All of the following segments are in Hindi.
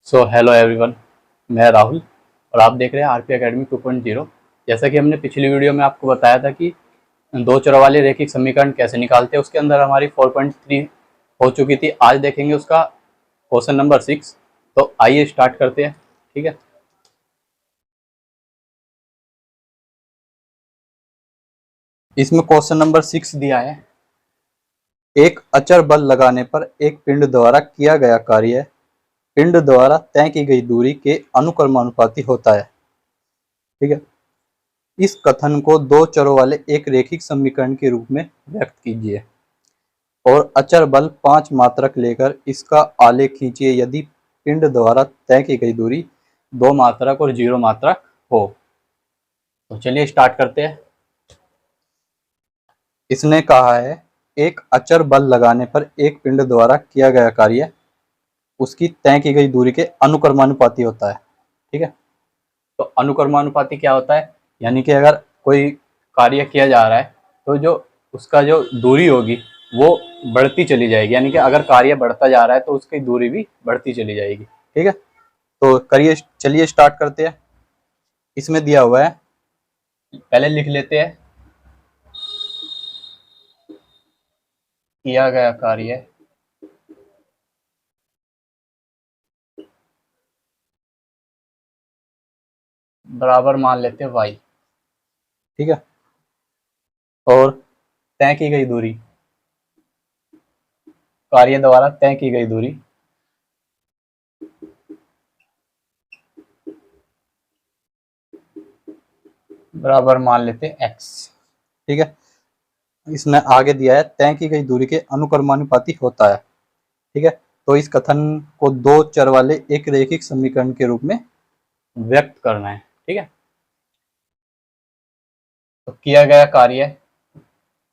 हेलो एवरीवन, मैं राहुल और आप देख रहे हैं आरपी एकेडमी 2.0। जैसा कि हमने पिछली वीडियो में आपको बताया था कि दो चरों वाले रैखिक समीकरण कैसे निकालते हैं, उसके अंदर हमारी 4.3 हो चुकी थी। आज देखेंगे उसका क्वेश्चन नंबर 6। तो आइए स्टार्ट करते हैं। ठीक है, इसमें क्वेश्चन नंबर 6 दिया है। एक अचर बल लगाने पर एक पिंड द्वारा किया गया कार्य पिंड द्वारा तय की गई दूरी के अनुक्रमानुपाती होता है। ठीक है, इस कथन को दो चरों वाले एक रैखिक समीकरण के रूप में व्यक्त कीजिए और अचर बल 5 मात्रक लेकर इसका आलेख खींचिए यदि पिंड द्वारा तय की गई दूरी 2 मात्रक और 0 मात्रक हो। तो चलिए स्टार्ट करते हैं। इसने कहा है एक अचर बल लगाने पर एक पिंड द्वारा किया गया कार्य उसकी तय की गई दूरी के अनुक्रमानुपाती होता है। ठीक है, तो अनुक्रमानुपाती क्या होता है? यानी कि अगर कोई कार्य किया जा रहा है तो जो उसका जो दूरी होगी वो बढ़ती चली जाएगी। यानी कि अगर कार्य बढ़ता जा रहा है तो उसकी दूरी भी बढ़ती चली जाएगी। ठीक है, तो करिए, चलिए स्टार्ट करते हैं। इसमें दिया हुआ है, पहले लिख लेते हैं। किया गया कार्य बराबर मान लेते हैं y। ठीक है, और तय की गई दूरी, कार्य द्वारा तय की गई दूरी बराबर मान लेते हैं x। ठीक है, इसने आगे दिया है तय की गई दूरी के अनुक्रमानुपाती होता है। ठीक है, तो इस कथन को दो चर वाले एक रैखिक समीकरण के रूप में व्यक्त करना है। ठीक है, तो किया गया कार्य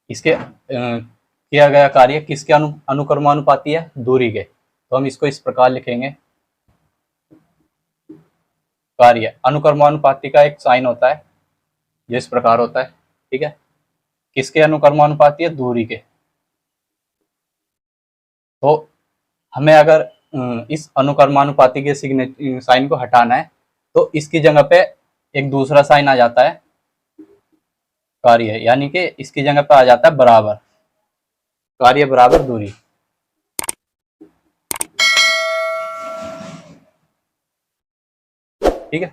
किया गया कार्य किसके अनुक्रमानुपाती है? दूरी के। तो हम इसको इस प्रकार लिखेंगे। कार्य अनुक्रमानुपाती का एक साइन होता है जो इस प्रकार होता है। ठीक है, किसके अनुक्रमानुपाती है? दूरी के। तो हमें अगर इस अनुक्रमानुपाती के साइन को हटाना है तो इसकी जगह पे एक दूसरा साइन आ जाता है कार्य, यानी कि इसकी जगह पे आ जाता है बराबर। कार्य बराबर दूरी। ठीक है,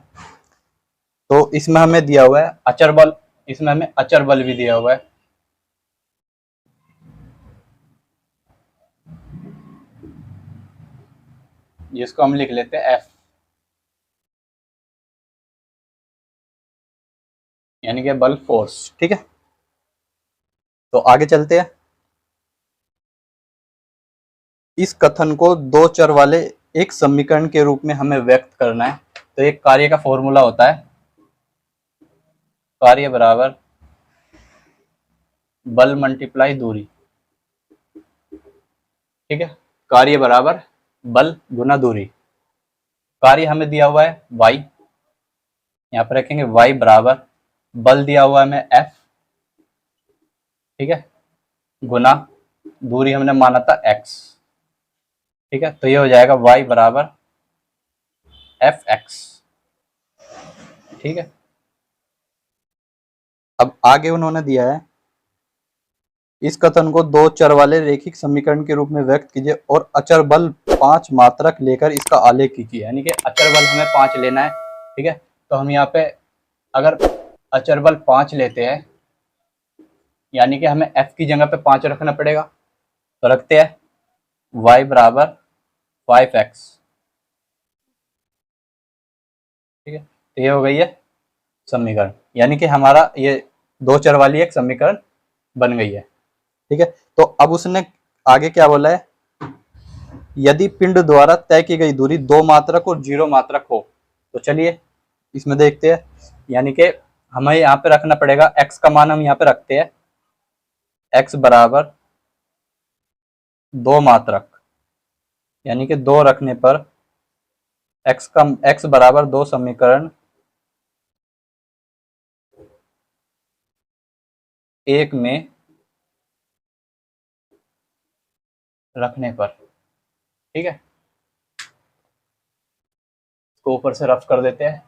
तो इसमें हमें दिया हुआ है अचर बल, इसमें हमें अचर बल भी दिया हुआ है। जिसको हम लिख लेते हैं F, यानी कि बल, फोर्स। ठीक है, तो आगे चलते हैं। इस कथन को दो चर वाले एक समीकरण के रूप में हमें व्यक्त करना है। तो एक कार्य का फॉर्मूला होता है कार्य बराबर बल मल्टीप्लाई दूरी। ठीक है, कार्य बराबर बल गुना दूरी। कार्य हमें दिया हुआ है y, यहाँ पर रखेंगे y बराबर बल दिया हुआ है हमें F। ठीक है, गुना दूरी हमने माना था x। ठीक है, तो ये हो जाएगा y बराबर fx। ठीक है, अब आगे उन्होंने दिया है इस कथन को दो चर वाले रैखिक समीकरण के रूप में व्यक्त कीजिए और अचर बल 5 मात्रक लेकर इसका आलेख कीजिए। यानी कि अचर बल हमें 5 लेना है। ठीक है, तो हम यहाँ पे अगर अचर बल 5 लेते हैं यानी कि हमें f की जगह पे 5 रखना पड़ेगा। तो रखते हैं y बराबर 5x। ठीक है, तो ये हो गई है समीकरण, यानी कि हमारा ये दो चर वाली एक समीकरण बन गई है। ठीक है, तो अब उसने आगे क्या बोला है? यदि पिंड द्वारा तय की गई दूरी 2 मात्रक और 0 मात्रक हो। तो चलिए इसमें देखते हैं। यानी कि हमें यहाँ पे रखना पड़ेगा x का मान, हम यहाँ पे रखते हैं x बराबर 2 मात्रक, यानी कि 2 रखने पर x बराबर 2 समीकरण एक में रखने पर। ठीक है, इसको ऊपर से रफ कर देते हैं।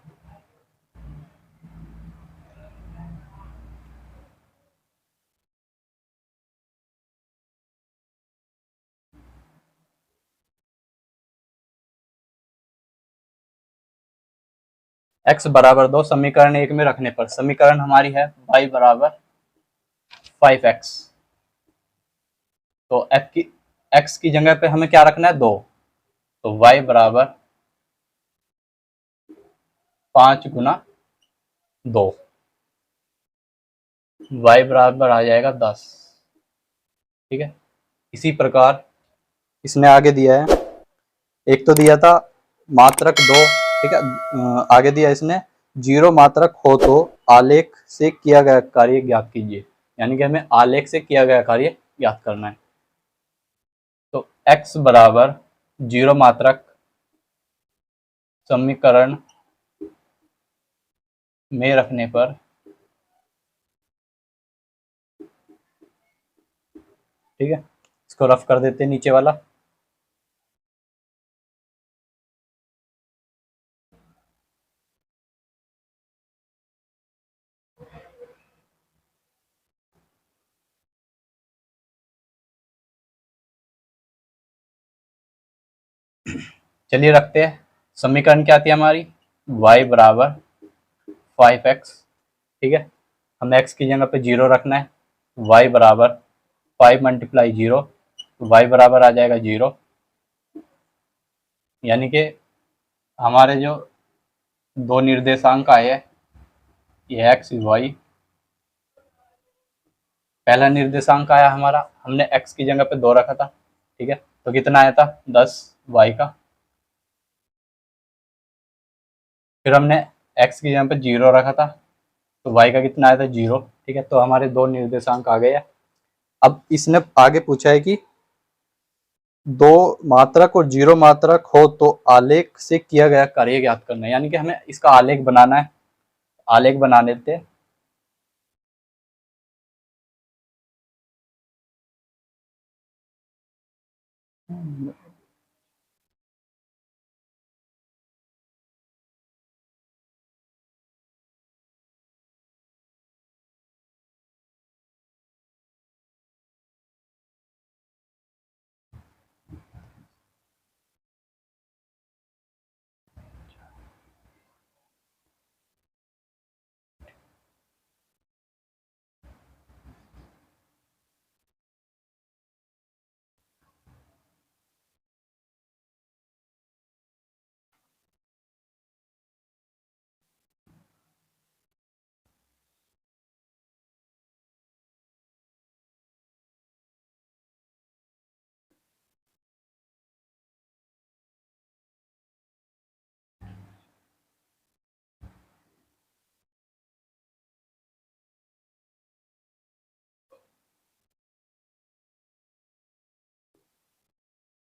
x बराबर 2 समीकरण 1 में रखने पर समीकरण हमारी है y बराबर 5x। तो x की जगह पे हमें क्या रखना है 2, तो y बराबर 5 गुना 2, y बराबर आ जाएगा 10। ठीक है, इसी प्रकार इसने आगे दिया है, एक तो दिया था मात्रक 2, ठीक है, आगे दिया इसने 0 मात्रक हो तो आलेख से किया गया कार्य ज्ञात कीजिए, यानी कि हमें आलेख से किया गया कार्य ज्ञात करना है। तो x बराबर 0 मात्रक समीकरण में रखने पर, ठीक है, इसको रफ कर देते हैं नीचे वाला। चलिए रखते हैं, समीकरण क्या थी हमारी, y बराबर 5x। ठीक है, हमें x की जगह पे 0 रखना है, y बराबर 5 मल्टीप्लाई 0, y बराबर आ जाएगा 0, यानी कि हमारे जो दो निर्देशांक आए हैं ये x y, पहला निर्देशांक आया हमारा, हमने x की जगह पे 2 रखा था, ठीक है, तो कितना आया था 10 y का, फिर हमने x की जगह पे 0 रखा था तो y का कितना आया था 0। ठीक है, तो हमारे दो निर्देशांक आ गए हैं। अब इसने आगे पूछा है कि 2 मात्रक और 0 मात्रक हो तो आलेख से किया गया कार्य ज्ञात करना है, यानी कि हमें इसका आलेख बनाना है। आलेख बना लेते हैं।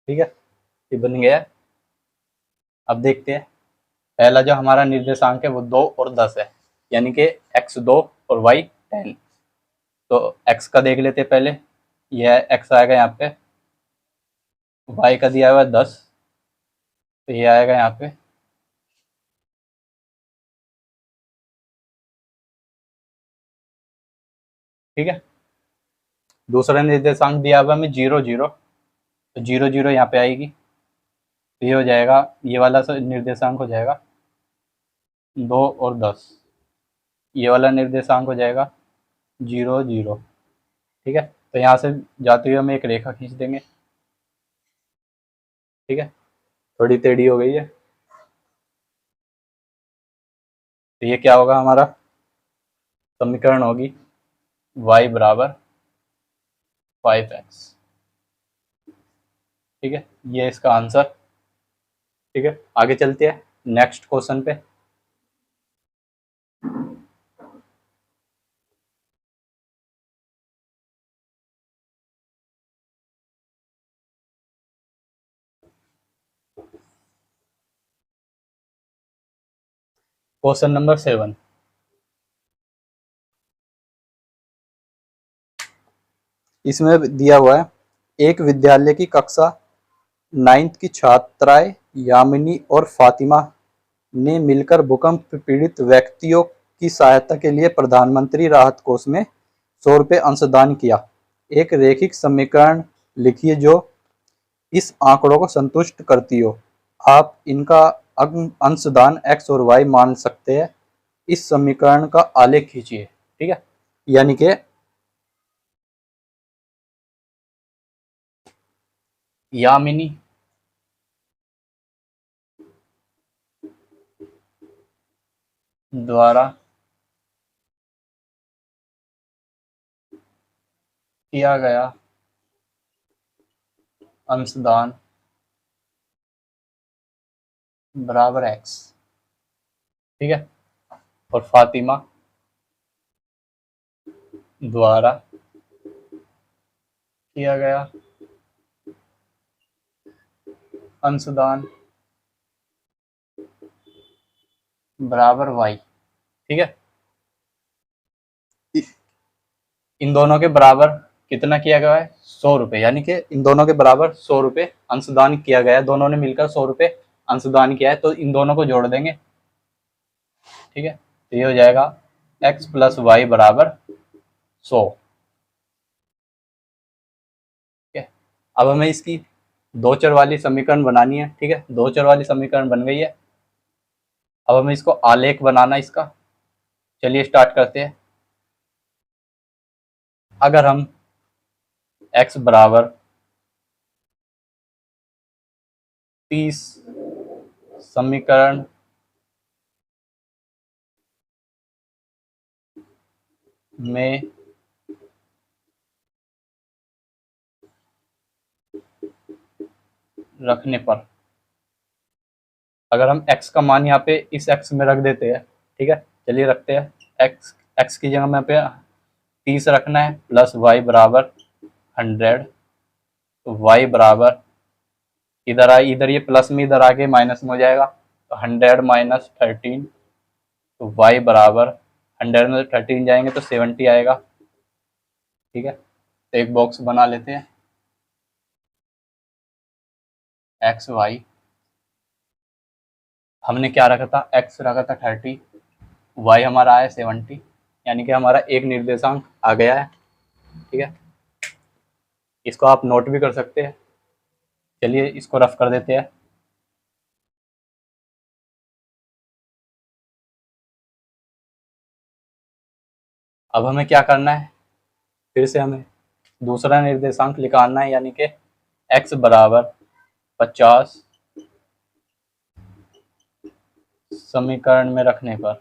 ठीक है, ये बन गया है। अब देखते हैं, पहला जो हमारा निर्देशांक है वो 2 और 10 है, यानी कि x 2 और y 10। तो x का देख लेते हैं पहले, यह x आएगा यहाँ पे, y का दिया हुआ है 10, तो ये आएगा यहाँ पे, ठीक है। दूसरा निर्देशांक दिया हुआ हमें 0 0, तो 0 0 यहाँ पे आएगी, तो ये हो जाएगा, ये वाला निर्देशांक हो जाएगा 2 और 10, ये वाला निर्देशांक हो जाएगा 0 0। ठीक है, तो यहाँ से जाते हुए हम एक रेखा खींच देंगे, ठीक है, थोड़ी टेढ़ी हो गई है, तो ये क्या होगा, हमारा समीकरण होगी y बराबर 5x। ठीक है, ये इसका आंसर। ठीक है, आगे चलते हैं नेक्स्ट क्वेश्चन पे। क्वेश्चन नंबर 7, इसमें दिया हुआ है, एक विद्यालय की कक्षा 9th की छात्राएं यामिनी और फातिमा ने मिलकर भूकंप पीड़ित व्यक्तियों की सहायता के लिए प्रधानमंत्री राहत कोष में 100 रुपये अंशदान किया। एक रैखिक समीकरण लिखिए जो इस आंकड़ों को संतुष्ट करती हो। आप इनका अंशदान x और y मान सकते हैं। इस समीकरण का आलेख खींचिए। ठीक है, यानी कि यामिनी द्वारा किया गया अंशदान बराबर x। ठीक है, और फातिमा द्वारा किया गया अंशदान बराबर y। ठीक है, इन दोनों के बराबर कितना किया गया है? 100 रुपये, यानी कि इन दोनों के बराबर 100 रुपये अंशदान किया गया है। दोनों ने मिलकर 100 रुपये अंशदान किया है, तो इन दोनों को जोड़ देंगे। ठीक है, तो ये हो जाएगा x प्लस वाई बराबर 100। ठीक है, अब हमें इसकी दो चर वाली समीकरण बनानी है। ठीक है, दो चर वाली समीकरण बन गई है। अब हमें इसको आलेख बनाना है इसका। चलिए स्टार्ट करते हैं। अगर हम x बराबर 30 समीकरण में रखने पर, अगर हम x का मान यहाँ पे इस x में रख देते हैं। ठीक है, चलिए रखते हैं। x की जगह में यहाँ पे 30 रखना है, प्लस y बराबर 100। तो y बराबर इधर ये प्लस में इधर आके माइनस में हो जाएगा, तो 100 माइनस 13। तो y बराबर 100 में 13 जाएंगे तो 70 आएगा। ठीक है, तो एक बॉक्स बना लेते हैं। एक्स वाई हमने क्या रखा था? x रखा था 30, y हमारा आया 70, यानी कि हमारा एक निर्देशांक आ गया है। ठीक है, इसको आप नोट भी कर सकते हैं। चलिए इसको रफ कर देते हैं। अब हमें क्या करना है? फिर से हमें दूसरा निर्देशांक निकालना है, यानी कि x बराबर 50 समीकरण में रखने पर।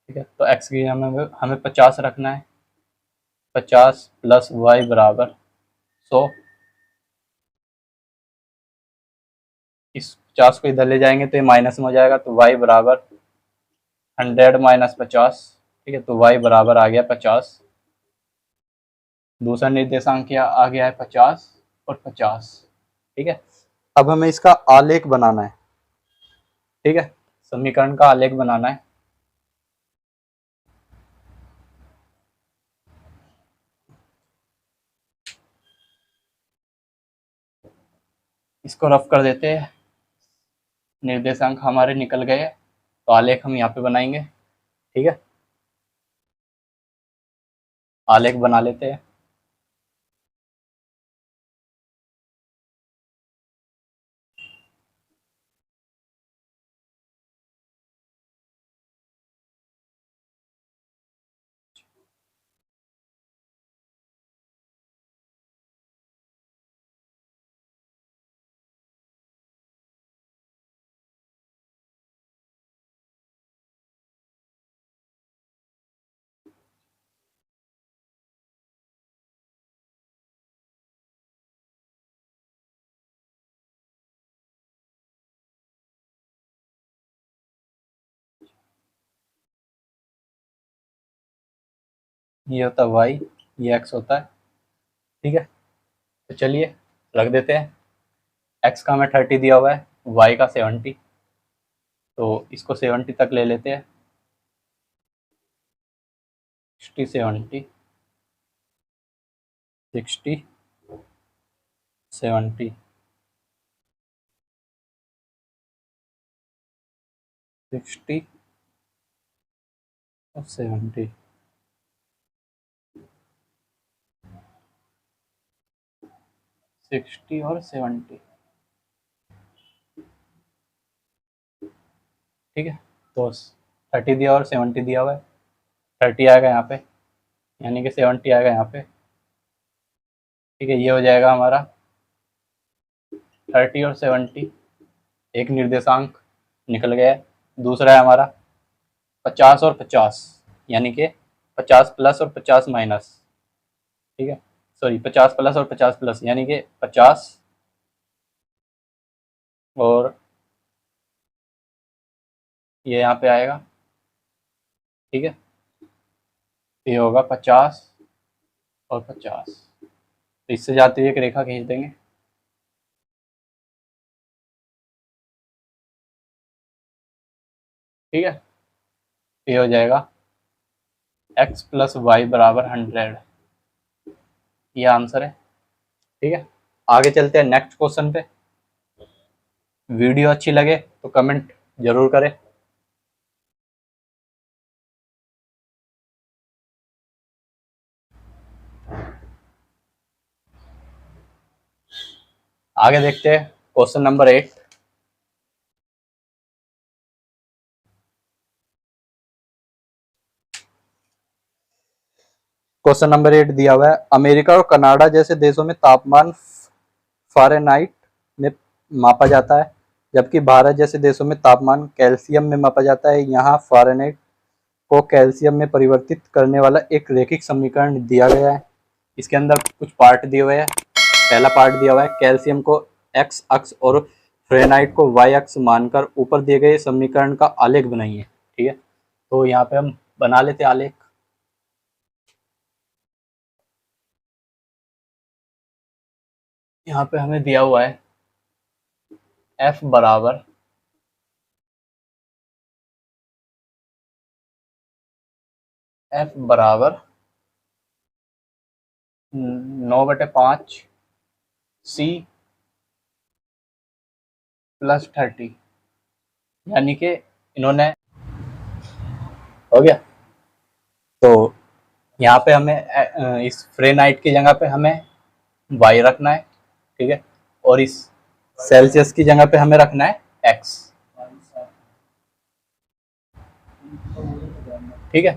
ठीक है, तो x की हमें 50 रखना है। 50 प्लस वाई बराबर 100। इस 50 को इधर ले जाएंगे तो ये माइनस में हो जाएगा, तो y बराबर 100 माइनस 50। ठीक है, तो y बराबर आ गया 50। दूसरा निर्देशांक क्या आ गया है? 50 और 50। ठीक है, अब हमें इसका आलेख बनाना है। ठीक है, समीकरण का आलेख बनाना है। इसको रफ कर देते हैं। निर्देशांक हमारे निकल गए, तो आलेख हम यहाँ पे बनाएंगे। ठीक है, आलेख बना लेते हैं। ये होता है y, ये x होता है। ठीक है, तो चलिए रख देते हैं। x का हमें 30 दिया हुआ है, y का 70, तो इसको 70 तक ले लेते हैं। 60 70 60 70। 60 और 70, 60 और 70, ठीक है। तो 30 दिया और 70 दिया हुआ है, 30 आएगा यहाँ पे, यानी कि 70 आएगा यहाँ पे, ठीक है। ये हो जाएगा हमारा 30 और 70, एक निर्देशांक निकल गया है। दूसरा है हमारा 50 और 50, यानी कि 50 प्लस और 50 माइनस, ठीक है। सॉरी, 50 प्लस और 50 प्लस, यानी कि 50 और ये यहाँ पे आएगा, ठीक है। ये होगा 50 और 50, तो इससे जाती हुई एक रेखा खींच देंगे, ठीक है। ये हो जाएगा x प्लस वाई बराबर 100, ये आंसर है, ठीक है। आगे चलते हैं नेक्स्ट क्वेश्चन पे। वीडियो अच्छी लगे तो कमेंट जरूर करें। आगे देखते हैं क्वेश्चन नंबर 8। क्वेश्चन नंबर 8 दिया हुआ है, अमेरिका और कनाडा जैसे देशों में तापमान फ़ारेनहाइट में मापा जाता है, जबकि भारत जैसे देशों में तापमान केल्विन में मापा जाता है। यहाँ फ़ारेनहाइट को केल्विन में परिवर्तित करने वाला एक रैखिक समीकरण दिया गया है। इसके अंदर कुछ पार्ट दिए हुए हैं। पहला पार्ट दिया हुआ है, केल्विन को एक्स अक्ष और फ़ारेनहाइट को वाई अक्ष मानकर ऊपर दिए गए समीकरण का आलेख बनाइए, ठीक है। तो यहाँ पे हम बना लेते हैं आलेख। यहाँ पे हमें दिया हुआ है F बराबर F 9/5 C प्लस 30, यानी कि इन्होंने हो गया। तो यहाँ पे हमें इस फ़ारेनहाइट की जगह पे हमें वाई रखना है, ठीक है, और इस सेल्सियस की जगह पे हमें रखना है एक्स, ठीक है।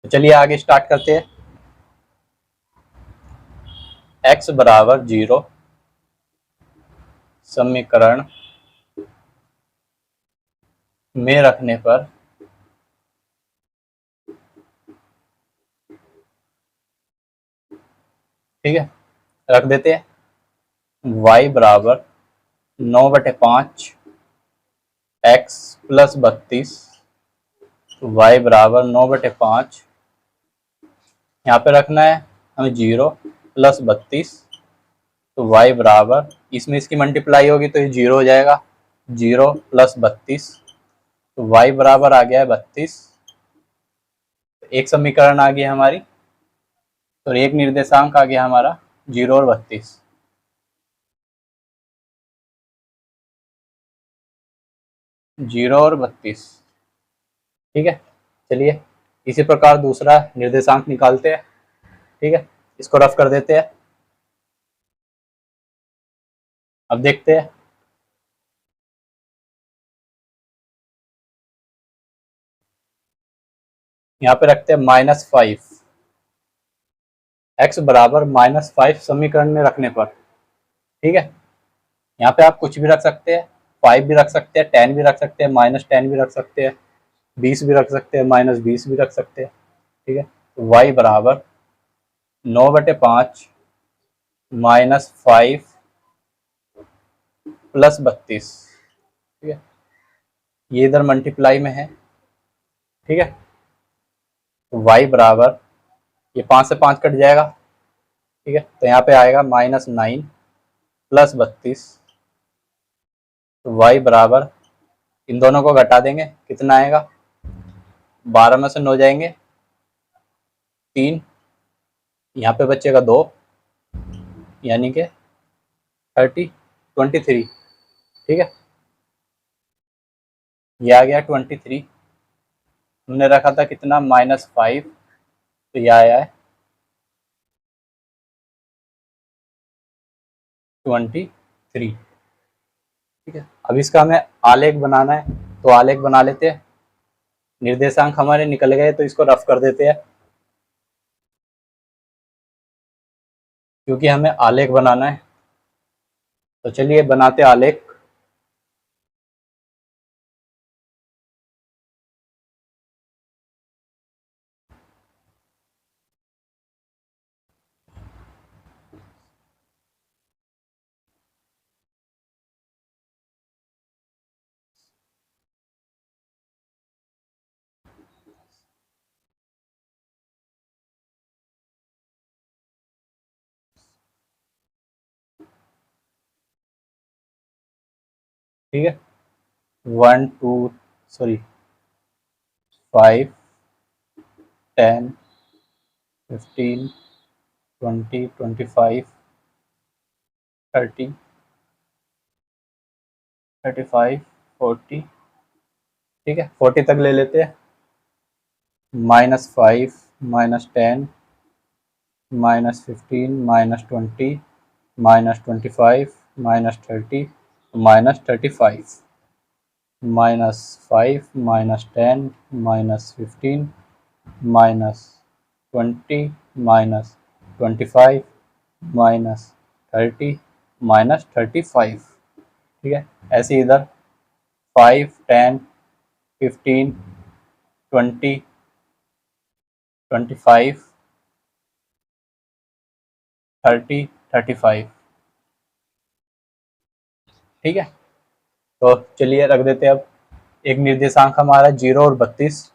तो चलिए आगे स्टार्ट करते हैं। एक्स बराबर 0 समीकरण में रखने पर ठीक है, रख देते हैं y बराबर 9/5 एक्स प्लस 32, वाई बराबर 9/5, यहाँ पे रखना है हमें 0 प्लस 32, तो y बराबर, इसमें इसकी मल्टीप्लाई होगी तो ये 0 हो जाएगा, 0 प्लस 32, तो y बराबर आ गया है 32। एक समीकरण आ गई हमारी, तो एक निर्देशांक आ गया हमारा 0 और 32, 0 और 32, ठीक है। चलिए इसी प्रकार दूसरा निर्देशांक निकालते हैं, ठीक है। इसको रफ कर देते हैं। अब देखते हैं, यहाँ पे रखते हैं -5, एक्स बराबर -5 समीकरण में रखने पर, ठीक है। यहाँ पे आप कुछ भी रख सकते हैं, 5 भी रख सकते हैं, 10 भी रख सकते हैं, -10 भी रख सकते हैं, 20 भी रख सकते हैं, -20 भी रख सकते हैं, ठीक है। तो y बराबर 9/5 -5 प्लस 32, ठीक है। ये इधर मल्टीप्लाई में है, ठीक है। तो y बराबर, ये 5 से 5 कट जाएगा, ठीक है, तो यहाँ पे आएगा -9 प्लस 32, तो y बराबर, इन दोनों को घटा देंगे, कितना आएगा, 12 में से 9 जाएंगे 3, यहाँ पे बचेगा 2, यानी कि 23, ठीक है। ये आ गया 23। हमने रखा था कितना, -5, तो ये आया है 23। ठीक है, अब इसका हमें आलेख बनाना है, तो आलेख बना लेते हैं। निर्देशांक हमारे निकल गए, तो इसको रफ कर देते हैं, क्योंकि हमें आलेख बनाना है। तो चलिए बनाते आलेख। ठीक है, 1 2 सॉरी 5 10 15 20 25 30 35 40। ठीक है, 40 तक ले लेते हैं। -5 -10 -15 -20 -25 -30 -35 -5 -10 -15 -20 -25 -30 -35। ठीक है, ऐसे इधर 5 10 15 20 25 30 35। ठीक है, तो चलिए रख देते हैं। अब एक निर्देशांक हमारा 0 और 32,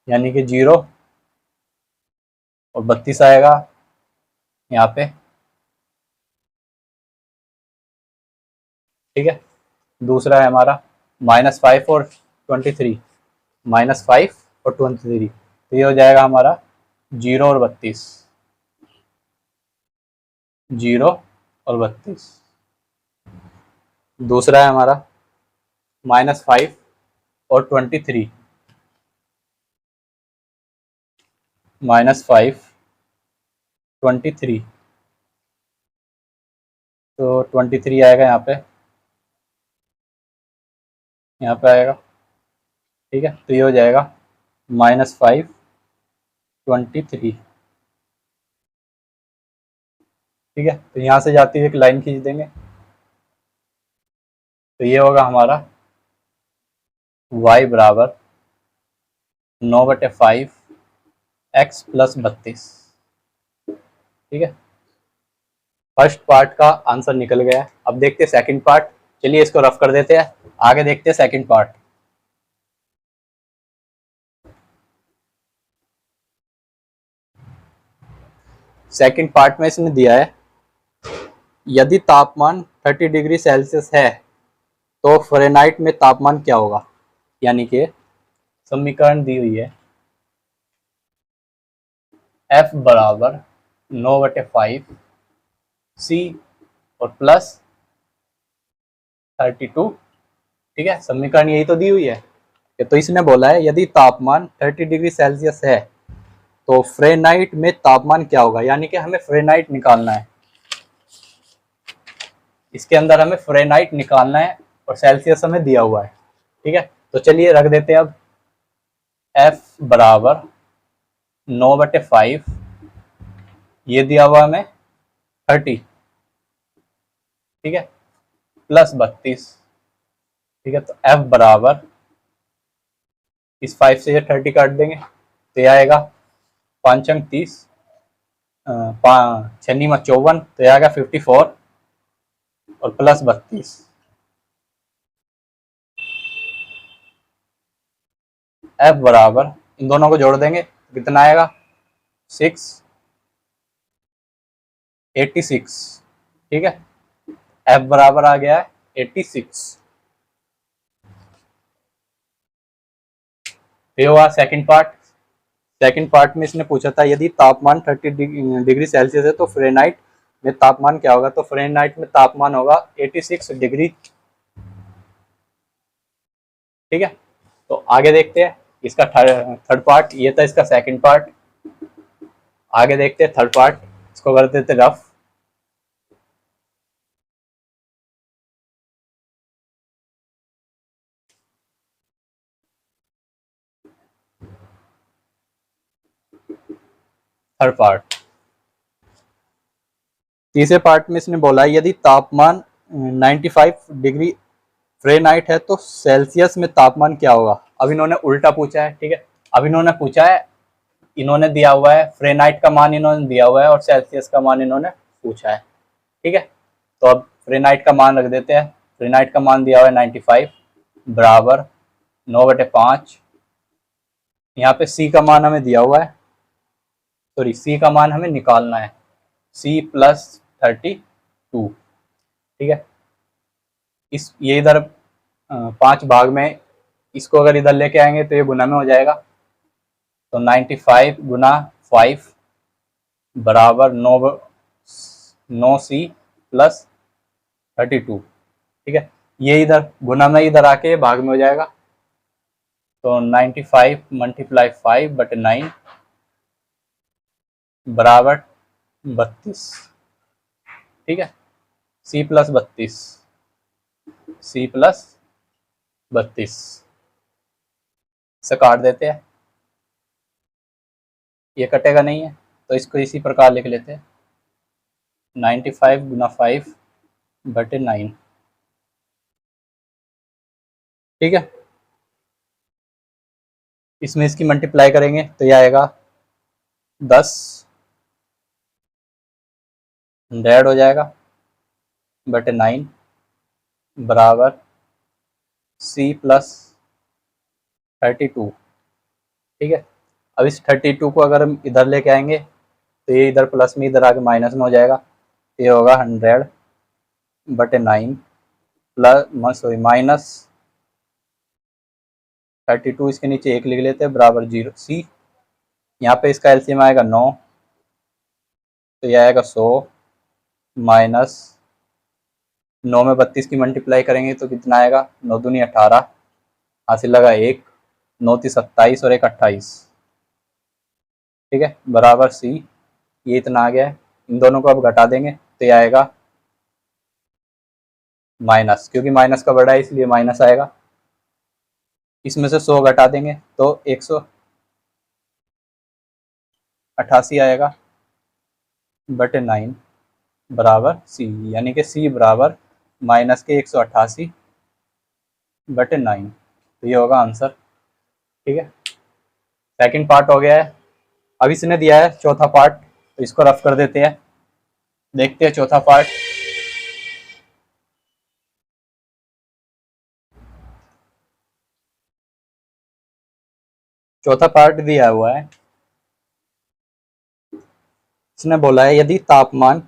यानी कि 0 और 32 आएगा यहाँ पे। ठीक है, दूसरा है हमारा -5 और 23, -5 और 23, तो ये हो जाएगा हमारा 0 और 32, 0 और 32। दूसरा है हमारा -5 और 23, -5 23, तो 23 आएगा यहाँ पे आएगा। ठीक है, तो ये हो जाएगा -5 23। ठीक है, तो यहाँ से जाती हुई एक लाइन खींच देंगे, तो ये होगा हमारा y बराबर 9/5 x + 32। ठीक है, फर्स्ट पार्ट का आंसर निकल गया है। अब देखते हैं सेकंड पार्ट। चलिए इसको रफ कर देते हैं, आगे देखते हैं सेकंड पार्ट। सेकंड पार्ट में इसने दिया है, यदि तापमान 30 डिग्री सेल्सियस है तो फ़ारेनहाइट में तापमान क्या होगा। यानी कि समीकरण दी हुई है, F बराबर 9/5 C और +32। ठीक है, समीकरण यही तो दी हुई है। तो इसने बोला है यदि तापमान 30 डिग्री सेल्सियस है तो फ़ारेनहाइट में तापमान क्या होगा, यानी कि हमें फ़ारेनहाइट निकालना है। इसके अंदर हमें फ़ारेनहाइट निकालना है और सेल्सियस हमें दिया हुआ है। ठीक है, तो चलिए रख देते हैं। अब F बराबर 9/5, ये दिया हुआ हमें 30। ठीक है, +32। ठीक है, तो F बराबर, इस 5 से ये 30 काट देंगे, तो ये आएगा 5 अंक 30, 6 × 54, तो ये आएगा 54 और +32। F बराबर, इन दोनों को जोड़ देंगे, कितना आएगा 86। ठीक है, F बराबर आ गया है 86। ये हुआ सेकंड पार्ट। सेकंड पार्ट में इसने पूछा था यदि तापमान 30 डिग्री सेल्सियस है तो फ़ारेनहाइट में तापमान क्या होगा। तो फ़ारेनहाइट में तापमान होगा 86 डिग्री। ठीक है, तो आगे देखते हैं इसका थर्ड पार्ट, ये था इसका सेकंड पार्ट। आगे देखते हैं थर्ड पार्ट, इसको कर देते रफ। थर्ड पार्ट, तीसरे पार्ट में इसने बोला यदि तापमान 95 डिग्री फ़ारेनहाइट है तो सेल्सियस में तापमान क्या होगा। अब इन्होंने उल्टा पूछा है, ठीक है। अब इन्होंने पूछा है, इन्होंने दिया हुआ है फ़ारेनहाइट का मान इन्होंने दिया हुआ है और सेल्सियस का मान इन्होंने पूछा है, ठीक है। तो अब फ़ारेनहाइट का मान रख देते हैं। फ़ारेनहाइट का मान दिया हुआ है 95 बराबर 9/5। यहाँ पे सी का मान हमें दिया हुआ है, सॉरी सी का मान हमें निकालना है, सी प्लस 32, ठीक है। इस ये इधर 5 भाग में, इसको अगर इधर लेके आएंगे तो ये गुना में हो जाएगा। तो 95 गुना 5 बराबर 9 सी प्लस 32, ठीक है। ये इधर गुना में इधर आके भाग में हो जाएगा। तो 95 मल्टीप्लाई 5/9 बराबर 32, ठीक है। सी प्लस 32, सी प्लस 32 से काट देते हैं, ये कटेगा नहीं है तो इसको इसी प्रकार लिख लेते हैं 95 गुना 5/9, ठीक है। इसमें इसकी मल्टीप्लाई करेंगे तो ये आएगा 10 100 हो जाएगा /9 बराबर सी प्लस 32, ठीक है। अब इस 32 को अगर हम इधर लेके आएंगे तो ये इधर प्लस में इधर आके माइनस में हो जाएगा। ये होगा 100/9 प्लस सॉरी माइनस 32, इसके नीचे 1 लिख लेते हैं बराबर 0 सी। यहाँ पे इसका एलसीएम आएगा 9, तो ये आएगा 100 माइनस 9 में 32 की मल्टीप्लाई करेंगे तो कितना आएगा, 9 दूनी 18, हासिल लगा 1, 9 × 27 और 1 28, ठीक है बराबर सी। ये इतना आ गया है, इन दोनों को अब घटा देंगे तो ये आएगा माइनस, क्योंकि माइनस का बड़ा है इसलिए माइनस आएगा। इसमें से 100 घटा देंगे तो 188 आएगा /9 बराबर सी, यानी कि सी बराबर माइनस के 188/9। तो ये होगा आंसर, ठीक है। सेकंड पार्ट हो गया है। अब इसने दिया है चौथा पार्ट, तो इसको रफ कर देते हैं, देखते हैं चौथा पार्ट। चौथा पार्ट दिया हुआ है, इसने बोला है यदि तापमान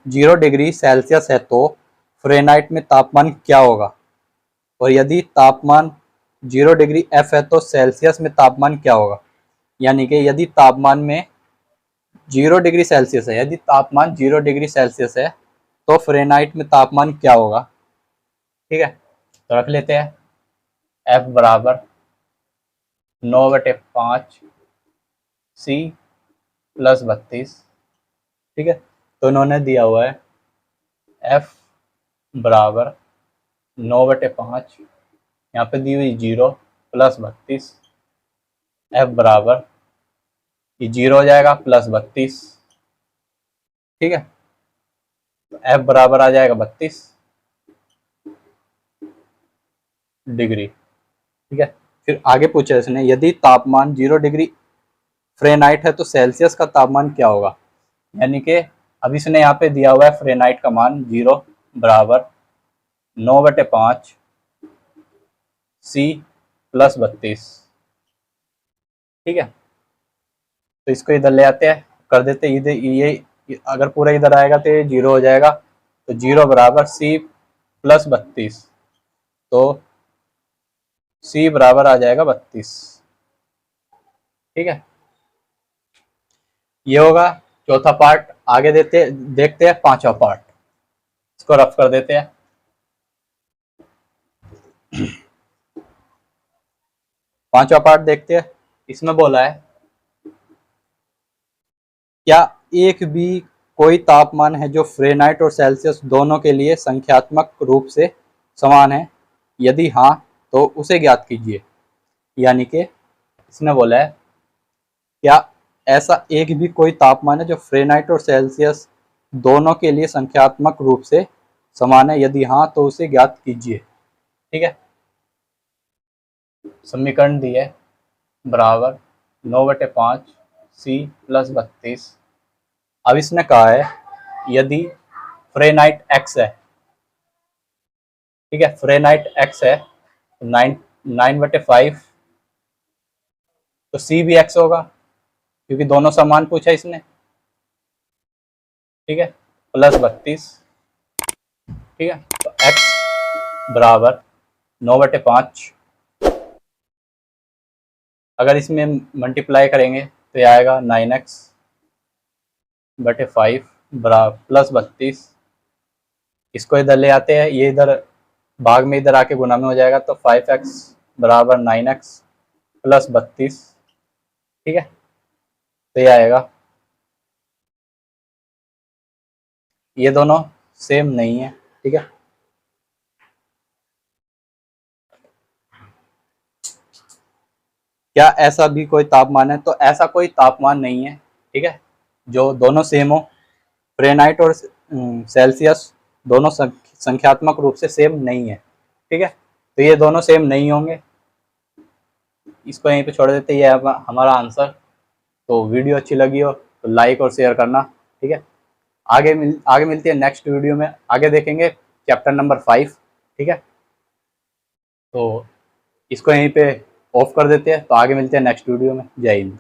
0 डिग्री सेल्सियस है तो फ़ारेनहाइट में तापमान क्या होगा, और यदि तापमान 0 डिग्री एफ है तो सेल्सियस में तापमान क्या होगा। यानी कि यदि तापमान में 0 डिग्री सेल्सियस है, यदि तापमान 0 डिग्री सेल्सियस है तो फ़ारेनहाइट में तापमान क्या होगा, ठीक है। तो रख लेते हैं एफ बराबर 9/5 सी प्लस 32, ठीक है। तो इन्होंने दिया हुआ है एफ बराबर 9/5, यहाँ पे दी हुई 0 प्लस 32, एफ बराबर ये 0 हो जाएगा प्लस 32, ठीक है। तो एफ बराबर आ जाएगा 32 डिग्री, ठीक है। फिर आगे पूछा इसने यदि तापमान 0 डिग्री फ़ारेनहाइट है तो सेल्सियस का तापमान क्या होगा। यानी कि अब इसने यहाँ पे दिया हुआ है फ़ारेनहाइट का मान 0 बराबर 9/5 सी प्लस 32, ठीक है। तो इसको इधर ले आते हैं, कर देते हैं इधर, ये अगर पूरा इधर आएगा तो ये 0 हो जाएगा। तो 0 बराबर सी प्लस 32, तो सी बराबर आ जाएगा 32, ठीक है। ये होगा चौथा पार्ट। आगे देखते हैं पांचवा पार्ट, इसको रफ कर देते हैं। पांचवा पार्ट देखते हैं। इसमें बोला है क्या एक भी कोई तापमान है जो फ़ारेनहाइट और सेल्सियस दोनों के लिए संख्यात्मक रूप से समान है, यदि हाँ तो उसे ज्ञात कीजिए। यानी कि इसने बोला है क्या ऐसा एक भी कोई तापमान है जो फ़ारेनहाइट और सेल्सियस दोनों के लिए संख्यात्मक रूप से समान है, यदि हाँ तो उसे ज्ञात कीजिए। ठीक है, समीकरण दिए बराबर 9/5 सी प्लस 32। अब इसने कहा है यदि फ़ारेनहाइट एक्स है, ठीक है, फ़ारेनहाइट एक्स है तो 9/5, तो सी भी एक्स होगा क्योंकि दोनों समान पूछा इसने। ठीक है, प्लस 32। ठीक है, तो x बराबर 9/5। अगर इसमें मल्टीप्लाई करेंगे तो ये आएगा 9x/5 बराबर प्लस 32। इसको इधर ले आते हैं, ये इधर भाग में इधर आके गुना में हो जाएगा, तो 5x बराबर 9x प्लस 32। ठीक है, तो ये आएगा। ये दोनों सेम नहीं है। ठीक है, क्या ऐसा भी कोई तापमान है, तो ऐसा कोई तापमान नहीं है। ठीक है, जो दोनों सेम हो। फ़ारेनहाइट और सेल्सियस दोनों संख्यात्मक रूप से सेम नहीं है। ठीक है, तो ये दोनों सेम नहीं होंगे। इसको यहीं पे छोड़ देते, ये हमारा आंसर। तो वीडियो अच्छी लगी हो तो लाइक और शेयर करना। ठीक है, आगे मिलती है नेक्स्ट वीडियो में। आगे देखेंगे चैप्टर नंबर 5। ठीक है, तो इसको यहीं पे ऑफ कर देते हैं, तो आगे मिलते हैं नेक्स्ट वीडियो में। जय हिंद।